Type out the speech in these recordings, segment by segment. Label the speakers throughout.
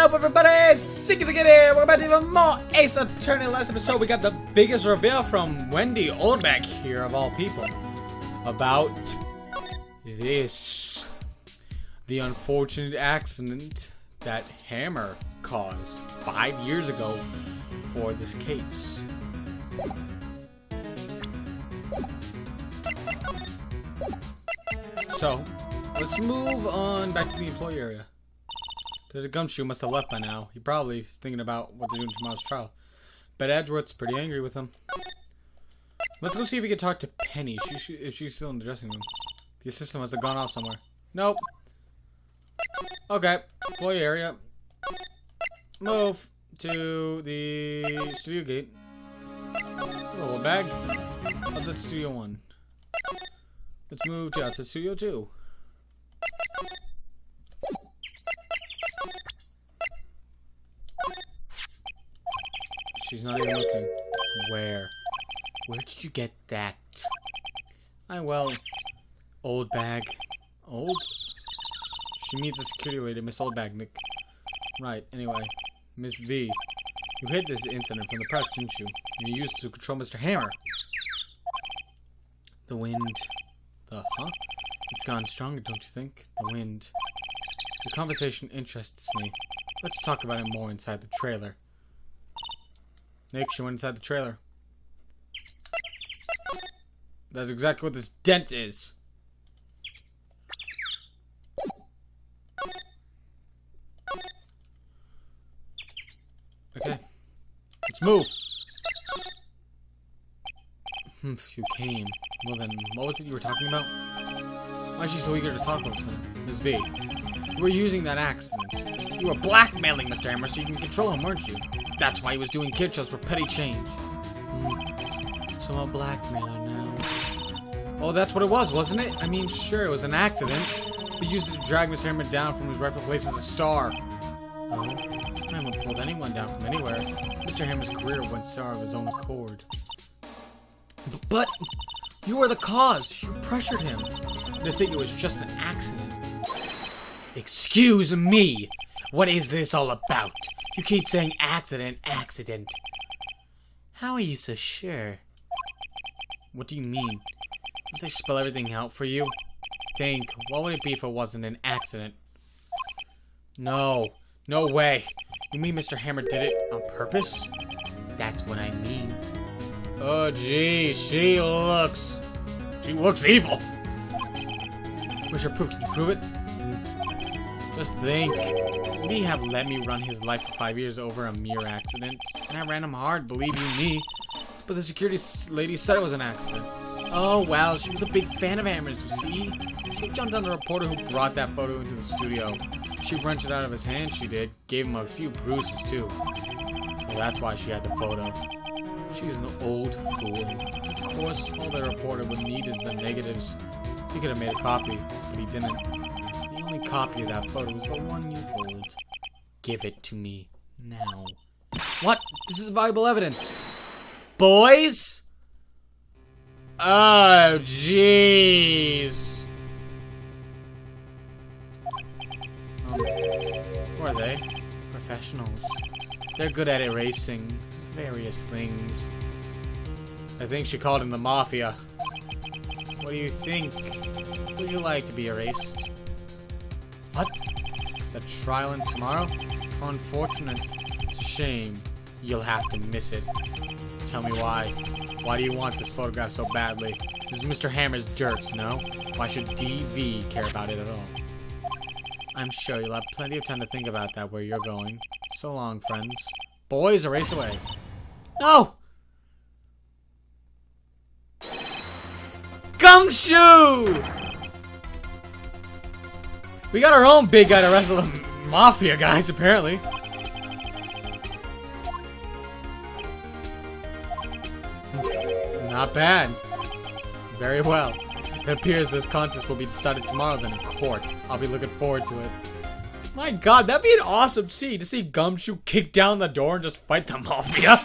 Speaker 1: up, everybody? Sick of the Kid here. Welcome back to even more Ace Attorney. Last episode, we got the biggest reveal from Wendy Oldbeck here, of all people, about this. The unfortunate accident that Hammer caused 5 years ago for this case. So, let's move on back to the employee area. The Gumshoe must have left by now. He probably is thinking about what to do in tomorrow's trial. Bet Edgeworth's pretty angry with him. Let's go see if we can talk to Penny. If she's still in the dressing room. The assistant must have gone off somewhere. Nope. Okay. Employee area. Move to the studio gate. Little bag. Outside studio 1. Let's move to outside studio 2. She's not even looking. Where? Where did you get that? Well, old bag. Old? She meets a security lady, Miss Oldbag, Nick. Right, anyway. Miss V. You hid this incident from the press, didn't you? And you used it to control Mr. Hammer. The wind. Huh? It's gotten stronger, don't you think? The wind. The conversation interests me. Let's talk about it more inside the trailer. Nick, she went inside the trailer. That's exactly what this dent is. Okay. Let's move. You came. Well then, what was it you were talking about? Why is she so eager to talk with us? Miss V. You were using that accident. You were blackmailing Mr. Hammer so you can control him, weren't you? That's why he was doing kid shows for petty change. So I'm a blackmailer now. Oh, that's what it was, wasn't it? I mean, sure, it was an accident. But you used it to drag Mr. Hammer down from his rightful place as a star. Oh, I haven't pulled anyone down from anywhere. Mr. Hammer's career went sour of his own accord. But you were the cause. You pressured him. And I think it was just an accident. Excuse me. What is this all about? You keep saying accident, accident. How are you so sure? What do you mean? Must I spell everything out for you? Think, what would it be if it wasn't an accident? No. No way. You mean Mr. Hammer did it on purpose? That's what I mean. Oh gee, she looks evil. Where's your proof? Can you prove it? Just think. Would he have let me run his life for 5 years over a mere accident? And I ran him hard, believe you me. But the security lady said it was an accident. Oh well, she was a big fan of Hammer's, you see? She jumped on the reporter who brought that photo into the studio. She wrenched it out of his hand, she did. Gave him a few bruises too. So that's why she had the photo. She's an old fool. Of course, all the reporter would need is the negatives. He could have made a copy, but he didn't. The only copy of that photo is the one you hold. Give it to me now. What? This is valuable evidence. Boys? Oh, jeez. Who are they? Professionals. They're good at erasing various things. I think she called him the Mafia. What do you think? Would you like to be erased? What? The trial ends tomorrow? How unfortunate. Shame. You'll have to miss it. Tell me why. Why do you want this photograph so badly? This is Mr. Hammer's dirt, no? Why should DV care about it at all? I'm sure you'll have plenty of time to think about that where you're going. So long, friends. Boys, erase away. No! Gumshoe! We got our own big guy to wrestle the Mafia guys, apparently. Not bad. Very well. It appears this contest will be decided tomorrow then in court. I'll be looking forward to it. My god, that'd be an awesome scene to see Gumshoe kick down the door and just fight the Mafia.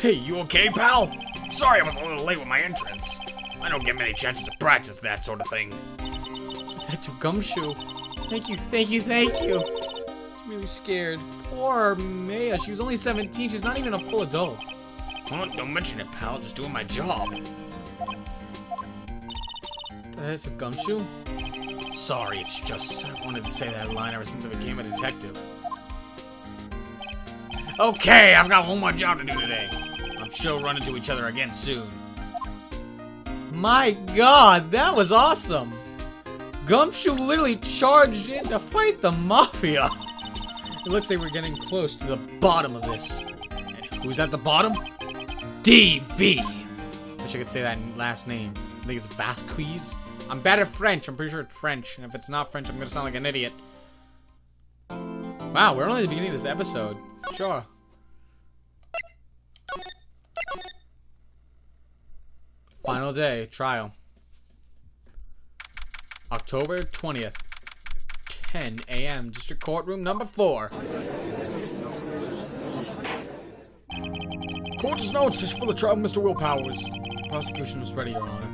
Speaker 1: Hey, you okay, pal? Sorry I was a little late with my entrance. I don't get many chances to practice that sort of thing. Detective Gumshoe. Thank you, thank you, thank you. really scared. Poor Maya, she was only 17, she's not even a full adult.
Speaker 2: Oh, don't mention it, pal, just doing my job.
Speaker 1: It's a Gumshoe?
Speaker 2: Sorry, it's just, I wanted to say that line ever since I became a detective. Okay, I've got one more job to do today. I'm sure we'll run into each other again soon.
Speaker 1: My god, that was awesome! Gumshoe literally charged in to fight the Mafia! It looks like we're getting close to the bottom of this.
Speaker 2: And who's at the bottom?
Speaker 1: DV! I wish I could say that last name. I think it's Vasquez. I'm bad at French, I'm pretty sure it's French. And if it's not French, I'm gonna sound like an idiot. Wow, we're only at the beginning of this episode. Sure. Final day, trial. October 20th, 10 a.m. District Courtroom number 4.
Speaker 2: Court is now in session for the trial of Mr. Will Powers.
Speaker 1: The prosecution is ready, Your Honor.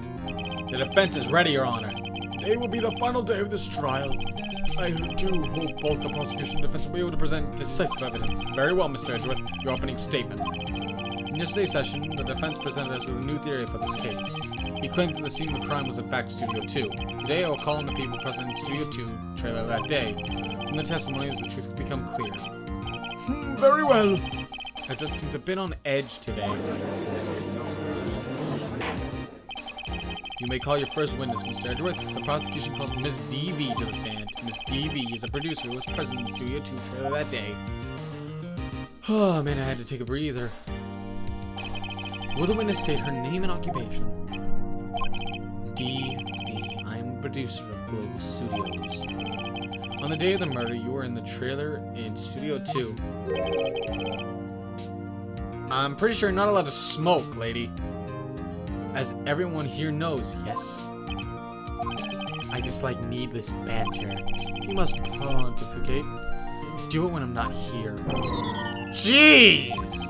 Speaker 1: The defense is ready, Your Honor.
Speaker 2: Today will be the final day of this trial. I do hope both the prosecution and defense will be able to present decisive evidence.
Speaker 1: Very well, Mr. Edgeworth. Your opening statement. In yesterday's session, the defense presented us with a new theory for this case. He claimed that the scene of the crime was in fact Studio 2. Today I will call on the people present in Studio 2 trailer that day. From the testimonies, the truth will become clear.
Speaker 2: Very well.
Speaker 1: Edgeworth seems a bit on edge today. You may call your first witness, Mr. Edgeworth. The prosecution calls Miss DV to the stand. Miss DV is a producer who was present in Studio 2 trailer that day. Oh man, I had to take a breather. Will the witness state her name and occupation? DV. I am a producer of Global Studios. On the day of the murder, you were in the trailer in Studio 2. I'm pretty sure you're not allowed to smoke, lady. As everyone here knows, yes. I dislike needless banter. You must pontificate. Do it when I'm not here. Jeez!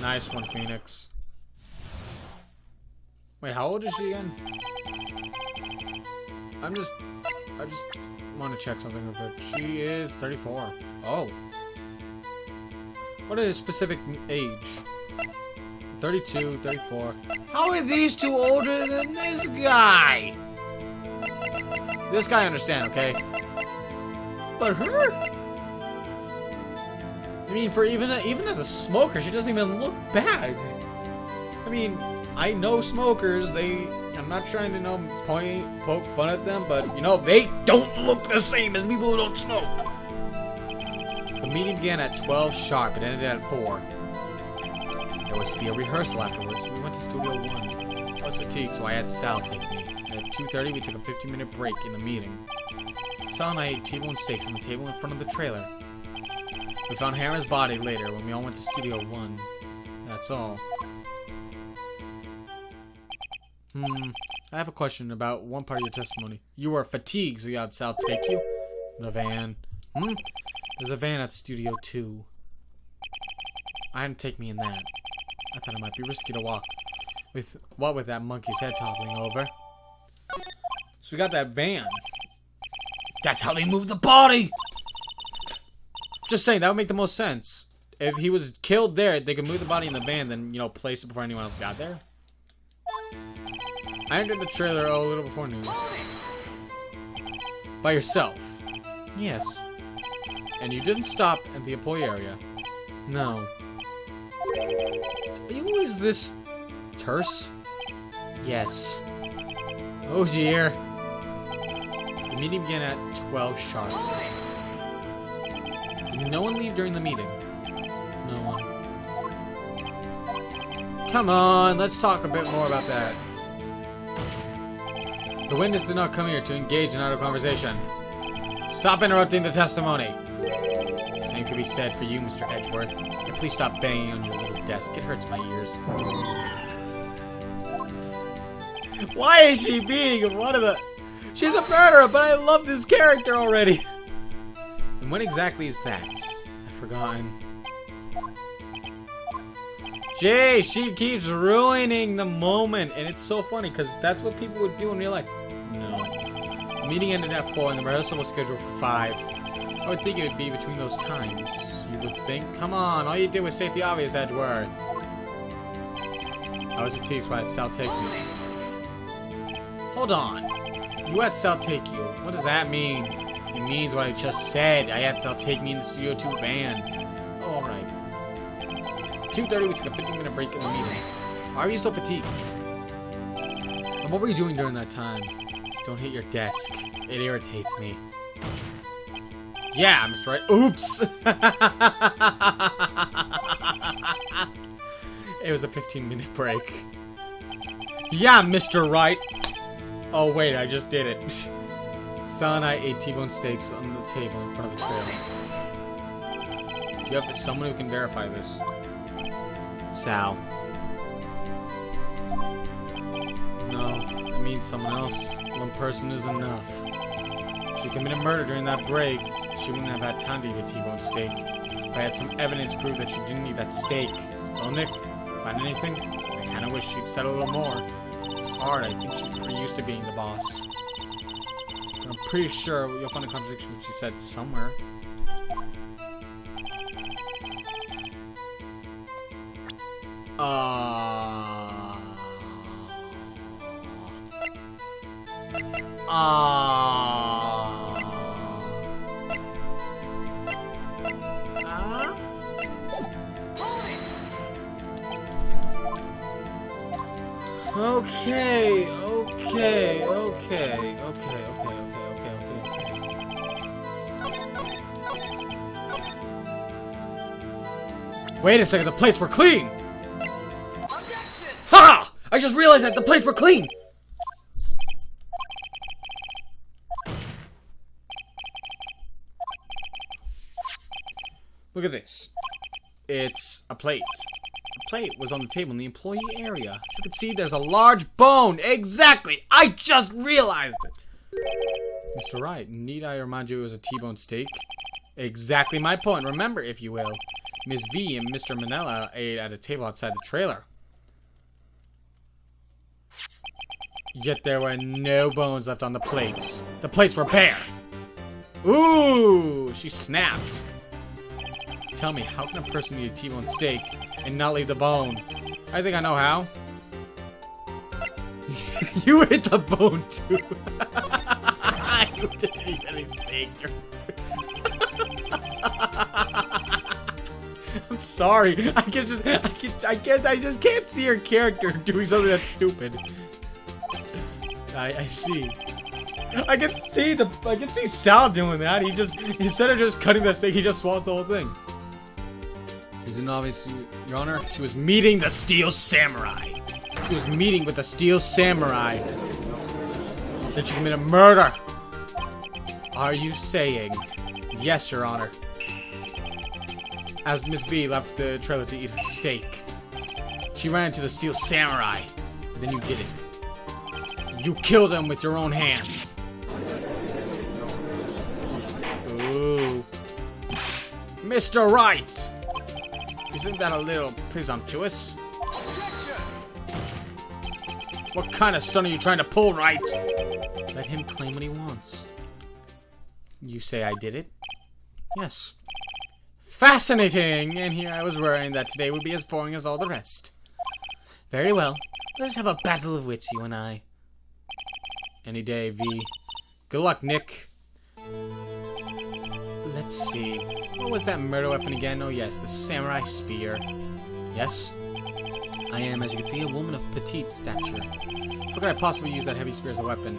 Speaker 1: Nice one, Phoenix. Wait, how old is she again? I just want to check something real quick. She is 34. Oh. What is a specific age? 32, 34. How are these two older than this guy? This guy I understand, okay? But her? I mean, for even as a smoker, she doesn't even look bad. I mean, I know smokers, I'm not trying to poke fun at them, but you know, they don't look the same as people who don't smoke. The meeting began at 12 sharp and ended at 4. There was to be a rehearsal afterwards. We went to Studio 1. I was fatigued, so I had Sal take me. At 2:30, we took a 15-minute break in the meeting. Sal and I ate T-bone steaks on the table in front of the trailer. We found Hara's body later when we all went to Studio 1. That's all. I have a question about one part of your testimony. You were fatigued, so you had Sal take you? The van. There's a van at Studio 2. I didn't take me in that. I thought it might be risky to walk. With that monkey's head toppling over. So we got that van.
Speaker 2: That's how they move the body!
Speaker 1: Just saying, that would make the most sense. If he was killed there, they could move the body in the van, then, you know, place it before anyone else got there. I entered the trailer a little before noon. By yourself? Yes. And you didn't stop at the employee area? No. Are you always this terse? Yes. Oh dear. The meeting began at 12 sharp. Did no one leave during the meeting? No one. Come on, let's talk a bit more about that. The witness did not come here to engage in idle conversation. Stop interrupting the testimony. Same could be said for you, Mr. Edgeworth. And please stop banging on your little desk. It hurts my ears. Why is she being one of the... She's a murderer, but I love this character already. And when exactly is that? I've forgotten. Jay, she keeps ruining the moment, and it's so funny because that's what people would do in real life. No. The meeting ended at 4 and the rehearsal was scheduled for 5. I would think it would be between those times. You would think? Come on, all you did was state the obvious, Edgeworth. I was fatigued by Sal take me. Hold on. You had Sal take you. What does that mean? It means what I just said. I had Sal take me in the Studio 2 van. Oh, alright. 2:30, we took a 15-minute break in the meeting. Why are you so fatigued? And what were you doing during that time? Don't hit your desk. It irritates me. Yeah, Mr. Wright. Oops! It was a 15-minute break. Yeah, Mr. Wright! Oh, wait, I just did it. Sal and I ate T-bone steaks on the table in front of the trailer. Do you have someone who can verify this? Sal. No, it means someone else. One person is enough. If she committed murder during that break, she wouldn't have had time to eat a T-bone steak. If I had some evidence to prove that she didn't eat that steak. Well, Nick, find anything? I kinda wish she'd said a little more. It's hard, I think she's pretty used to being the boss. But I'm pretty sure you'll find a contradiction that she said somewhere. Okay. Wait a second, the plates were clean! Ha! I just realized that the plates were clean! Look at this. It's a plate. The plate was on the table in the employee area. As you can see, there's a large bone. Exactly! I just realized it! Mr. Wright, need I remind you it was a T-bone steak? Exactly my point. Remember, if you will. Miss V and Mr. Manella ate at a table outside the trailer. Yet there were no bones left on the plates. The plates were bare. Ooh, she snapped. Tell me, how can a person eat a T-bone steak and not leave the bone? I think I know how. You ate the bone too. You didn't eat any steak. I'm sorry. I just can't see her character doing something that's stupid. I see. I can see Sal doing that. Instead of just cutting the steak, he just swallows the whole thing. Isn't it obvious, Your Honor? She was meeting the Steel Samurai. She was meeting with the Steel Samurai. Then she committed murder. Are you saying? Yes, Your Honor. As Miss V left the trailer to eat her steak, she ran into the Steel Samurai. Then you did it. You killed him with your own hands. Ooh. Mr. Wright! Isn't that a little presumptuous? What kind of stunt are you trying to pull, Wright? Let him claim what he wants. You say I did it? Yes. Fascinating! And here I was worrying that today would be as boring as all the rest. Very well. Let's have a battle of wits, you and I. Any day, V. Good luck, Nick. Let's see. What was that murder weapon again? Oh yes, the samurai spear. Yes? I am, as you can see, a woman of petite stature. How could I possibly use that heavy spear as a weapon?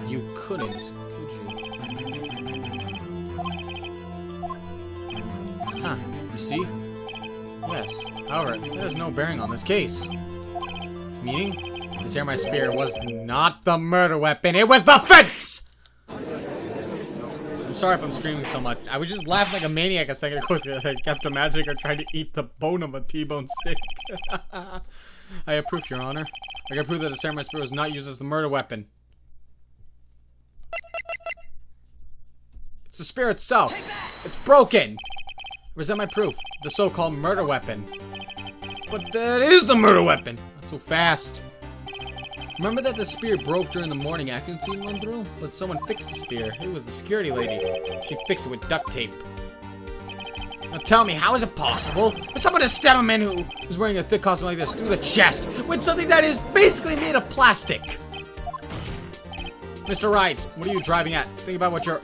Speaker 1: You couldn't, could you? Huh, you see? Yes. However, that has no bearing on this case. Meaning? The samurai spear was not the murder weapon, it was the fence! I'm sorry if I'm screaming so much. I was just laughing like a maniac a second ago because I kept imagining her trying to eat the bone of a T-bone steak. I approve, Your Honor. I can prove that the samurai spear was not used as the murder weapon. It's the spear itself. It's broken. Present my proof. The so-called murder weapon. But that is the murder weapon! Not so fast. Remember that the spear broke during the morning action scene run through? But someone fixed the spear. It was the security lady. She fixed it with duct tape. Now tell me, how is it possible for someone to stab a man who's wearing a thick costume like this through the chest with something that is basically made of plastic? Mr. Wright, what are you driving at? Think about what you're...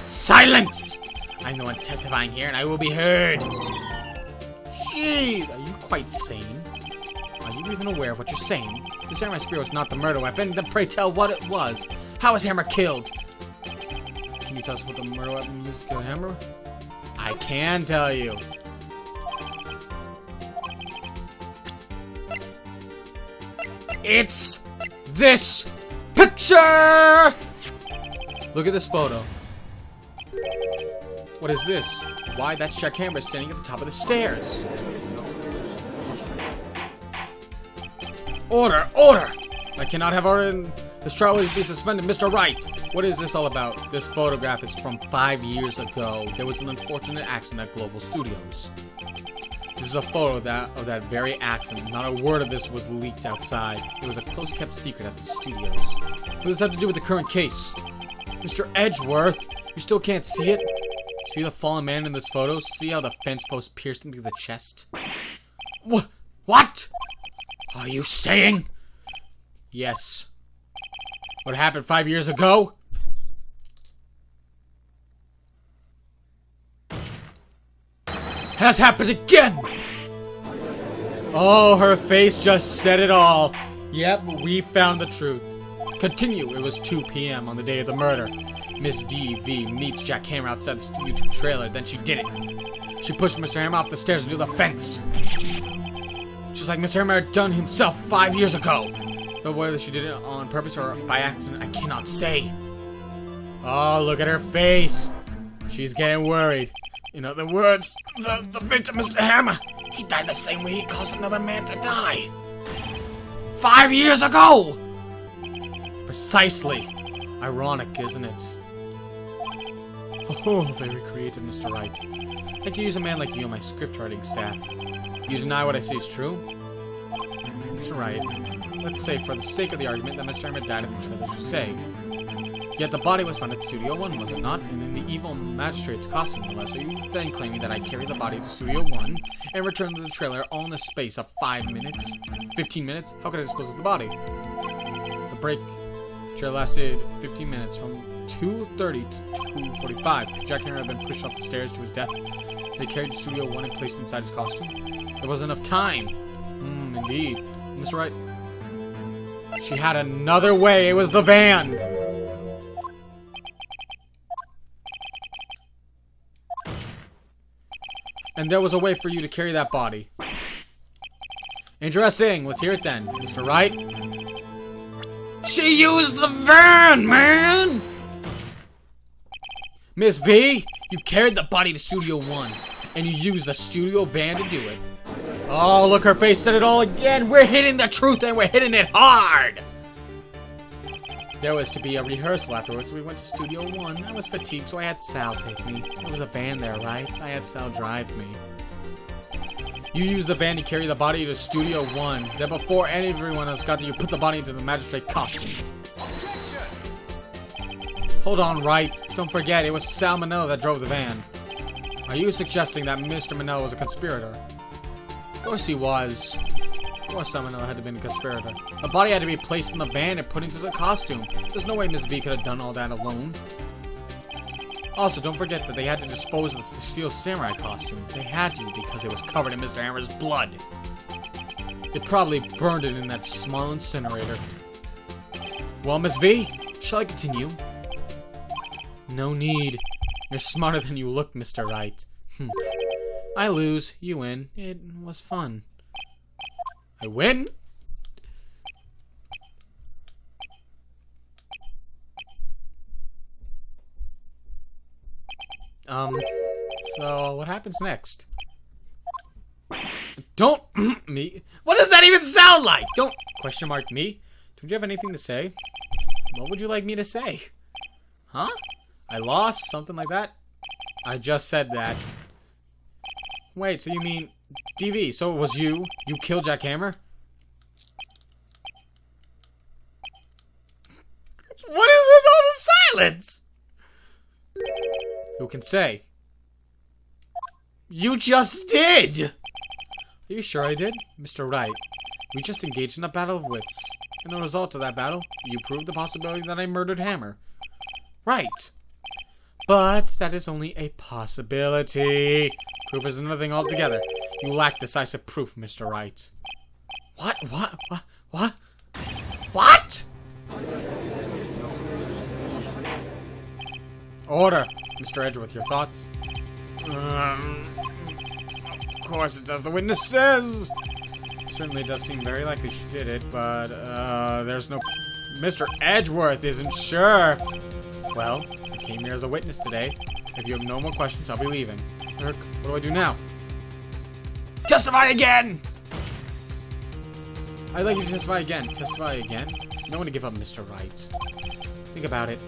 Speaker 1: Silence! I'm the one testifying here and I will be heard. Jeez, are you quite sane? Are you even aware of what you're saying? This samurai spear was not the murder weapon, then pray tell what it was. How was Hammer killed? Can you tell us what the murder weapon used to kill Hammer? I can tell you. It's this picture! Look at this photo. What is this? Why, that's Jack Hammer standing at the top of the stairs. Order! Order! I cannot have order. This trial will be suspended. Mr. Wright! What is this all about? This photograph is from 5 years ago. There was an unfortunate accident at Global Studios. This is a photo of that very accident. Not a word of this was leaked outside. It was a close-kept secret at the studios. What does this have to do with the current case? Mr. Edgeworth! You still can't see it? See the fallen man in this photo? See how the fence post pierced him through the chest? What? Are you saying? Yes. What happened 5 years ago? Has happened again! Oh, her face just said it all. Yep, we found the truth. Continue. It was 2 p.m. on the day of the murder. Miss D.V. meets Jack Hammer outside the YouTube trailer, then she did it. She pushed Mr. Hammer off the stairs into the fence. Just like Mr. Hammer had done himself 5 years ago. Though whether she did it on purpose or by accident, I cannot say. Oh, look at her face. She's getting worried. In other words, the victim, Mr. Hammer, he died the same way he caused another man to die. 5 years ago! Precisely. Ironic, isn't it? Oh, very creative, Mr. Wright. I could use a man like you on my script writing staff. You deny what I say is true? Mr. Wright, let's say, for the sake of the argument, that Mr. Hammer died in the trailer, you say. Yet the body was found at Studio 1, was it not? And in the evil magistrate's costume, no less. Are you then claiming that I carried the body to Studio 1 and returned to the trailer all in the space of 5 minutes? 15 minutes? How could I dispose of the body? The break trailer lasted 15 minutes, from 2:30 to 2:45. Jack Hammer had been pushed up the stairs to his death. They carried to Studio 1 and placed inside his costume. There wasn't enough time. Indeed. Mr. Wright. She had another way. It was the van. And there was a way for you to carry that body. Interesting. Let's hear it then, Mr. Wright. She used the van, man! Miss V, you carried the body to Studio 1, and you used the studio van to do it. Oh, look, her face said it all again. We're hitting the truth, and we're hitting it hard! There was to be a rehearsal afterwards, so we went to Studio 1. I was fatigued, so I had Sal take me. There was a van there, right? I had Sal drive me. You used the van to carry the body to Studio 1. Then before everyone else got there, you put the body into the magistrate costume. Hold on, Wright. Don't forget, it was Sal Manella that drove the van. Are you suggesting that Mr. Manella was a conspirator? Of course he was. Of course Sal Manella had to be a conspirator. The body had to be placed in the van and put into the costume. There's no way Miss V could have done all that alone. Also, don't forget that they had to dispose of the Steel Samurai costume. They had to, because it was covered in Mr. Hammer's blood. They probably burned it in that small incinerator. Well, Miss V, shall I continue? No need. You're smarter than you look, Mr. Wright. I lose, you win. It was fun. I win? So what happens next? Don't me. What does that even sound like? Don't question mark me. Don't you have anything to say? What would you like me to say? Huh? I lost? Something like that? I just said that. Wait, so you mean DV, so it was you? You killed Jack Hammer?
Speaker 2: What is with all the silence?
Speaker 1: Who can say?
Speaker 2: You just did!
Speaker 1: Are you sure I did? Mr. Wright, we just engaged in a battle of wits. In the result of that battle, you proved the possibility that I murdered Hammer. Right. But that is only a possibility. Proof is another thing altogether. You lack decisive proof, Mr. Wright.
Speaker 2: What? What?
Speaker 1: Order. Mr. Edgeworth, your thoughts?
Speaker 2: Of course it does. The witness says.
Speaker 1: Certainly does seem very likely she did it, but, there's no... Mr. Edgeworth isn't sure. Well, I came here as a witness today. If you have no more questions, I'll be leaving. Eric, what do I do now?
Speaker 2: Testify again!
Speaker 1: I'd like you to testify again. Testify again? No one to give up, Mr. Wright. Think about it.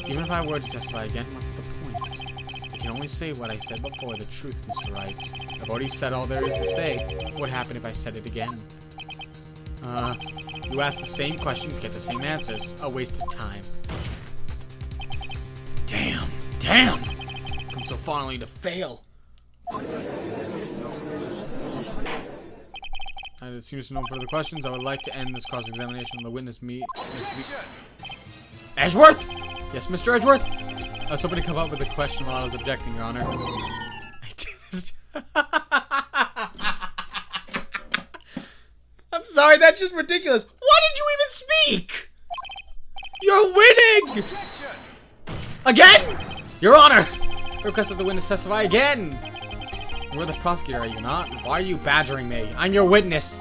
Speaker 1: Even if I were to testify again, what's the point? I can only say what I said before, the truth, Mr. Wright. I've already said all there is to say. What would happen if I said it again? You ask the same questions, get the same answers. A waste of time.
Speaker 2: Damn! Come so far only to fail.
Speaker 1: And it seems to no further questions. I would like to end this cross-examination of the witness
Speaker 2: Edgeworth?
Speaker 1: Yes, Mr. Edgeworth? I was hoping to come up with a question while I was objecting, Your Honor.
Speaker 2: I'm sorry, that's just ridiculous. Why did you even speak? You're winning! Again?
Speaker 1: Your Honor! I request that the witness testify again! You're the prosecutor, are you not? Why are you badgering me? I'm your witness!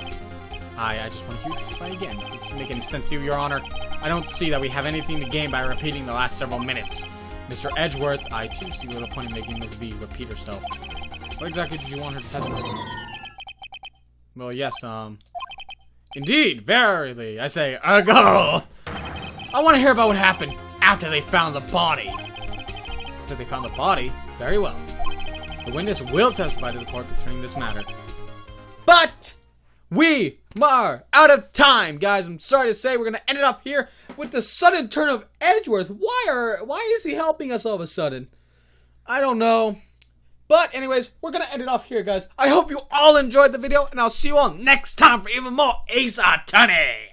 Speaker 1: I just want to hear you testify again. Does this make any sense to you, Your Honor? I don't see that we have anything to gain by repeating the last several minutes. Mr. Edgeworth, I too see little point in making Ms. V repeat herself. What exactly did you want her to testify? Well, yes, Indeed, verily, I say, go!
Speaker 2: I want to hear about what happened after they found the body.
Speaker 1: After they found the body? Very well. The witness will testify to the court concerning this matter. But we are out of time, guys. I'm sorry to say we're going to end it off here with the sudden turn of Edgeworth. Why is he helping us all of a sudden? I don't know. But anyways, we're going to end it off here, guys. I hope you all enjoyed the video, and I'll see you all next time for even more Ace Attorney.